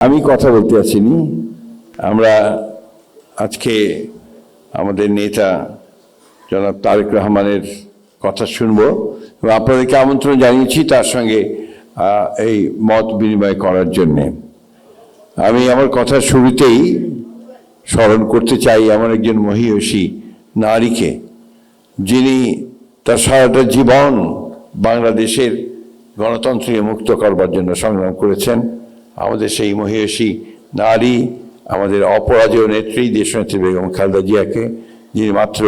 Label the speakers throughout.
Speaker 1: আমি কথা বলতে আসিনি। আমরা আজকে আমাদের নেতা জনাব তারেক রহমানের কথা শুনবো এবং আপনাদেরকে আমন্ত্রণ জানিয়েছি তার সঙ্গে এই মত বিনিময় করার জন্যে। আমি আমার কথার শুরুতেই স্মরণ করতে চাই এমন একজন মহিয়সী নারীকে, যিনি তার সারাটা জীবন বাংলাদেশের গণতন্ত্রকে মুক্ত করবার জন্য সংগ্রাম করেছেন। আমাদের সেই মহিয়সী নারী, আমাদের অপরাজেয় নেত্রী দেশনেত্রী বেগম খালেদা জিয়াকে, যিনি মাত্র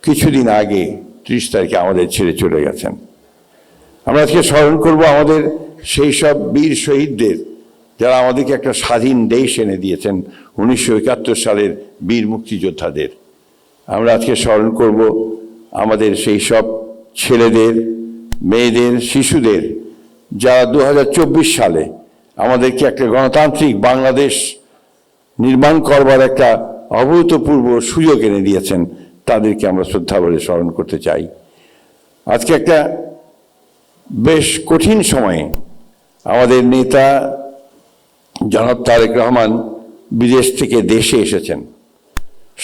Speaker 1: কিছুদিন আগে 30 তারিখে আমাদের ছেড়ে চলে গেছেন। আমরা আজকে স্মরণ করব আমাদের সেই সব বীর শহীদদের, যারা আমাদেরকে একটা স্বাধীন দেশ এনে দিয়েছেন, 1971 সালের বীর মুক্তিযোদ্ধাদের। আমরা আজকে স্মরণ করব আমাদের সেই সব ছেলেদের, মেয়েদের, শিশুদের, যারা 2024 সালে আমাদেরকে একটা গণতান্ত্রিক বাংলাদেশ নির্মাণ করবার একটা অভূতপূর্ব সুযোগ এনে দিয়েছেন। তাদেরকে আমরা শ্রদ্ধা ভরে স্মরণ করতে চাই। আজকে একটা বেশ কঠিন সময়ে আমাদের নেতা জনাব তারেক রহমান বিদেশ থেকে দেশে এসেছেন।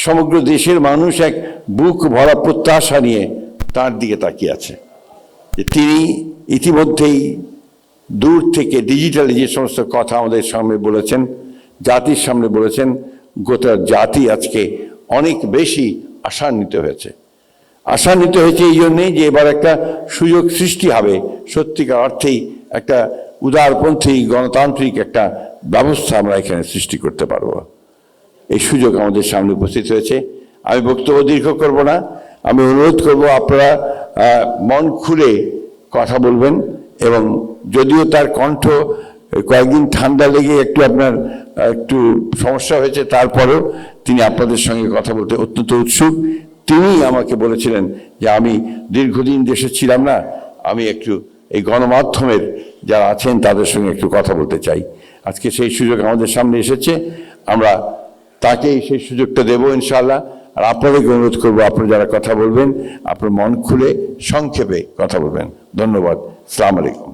Speaker 1: সমগ্র দেশের মানুষ এক বুক ভরা প্রত্যাশা নিয়ে তার দিকে তাকিয়ে আছে যে তিনি ইতিমধ্যেই দূর থেকে ডিজিটালি যে সমস্ত কথা আমাদের সামনে বলেছেন, জাতির সামনে বলেছেন, গোটা জাতি আজকে অনেক বেশি আশান্বিত হয়েছে। আশান্বিত হয়েছে এই জন্যেই যে এবার একটা সুযোগ সৃষ্টি হবে, সত্যিকার অর্থেই একটা উদারপন্থী গণতান্ত্রিক একটা ব্যবস্থা আমরা এখানে সৃষ্টি করতে পারবো। এই সুযোগ আমাদের সামনে উপস্থিত হয়েছে। আমি বক্তব্য দীর্ঘ করব না, আমি অনুরোধ করব আপনারা মন খুলে কথা বলবেন। এবং যদিও তার কণ্ঠ কয়েকদিন ঠান্ডা লেগে আপনার একটু সমস্যা হয়েছে, তারপরেও তিনি আপনাদের সঙ্গে কথা বলতে অত্যন্ত উৎসুক। তিনি আমাকে বলেছিলেন যে আমি দীর্ঘদিন দেশে ছিলাম না, আমি একটু এই গণমাধ্যমের যারা আছেন তাদের সঙ্গে একটু কথা বলতে চাই। আজকে সেই সুযোগ আমাদের সামনে এসেছে, আমরা তাকেই সেই সুযোগটা দেবো ইনশাআল্লাহ। আর আপনাদেরকে অনুরোধ করবো, আপনারা যারা কথা বলবেন আপনার মন খুলে সংক্ষেপে কথা বলবেন। ধন্যবাদ। আসসালামু আলাইকুম।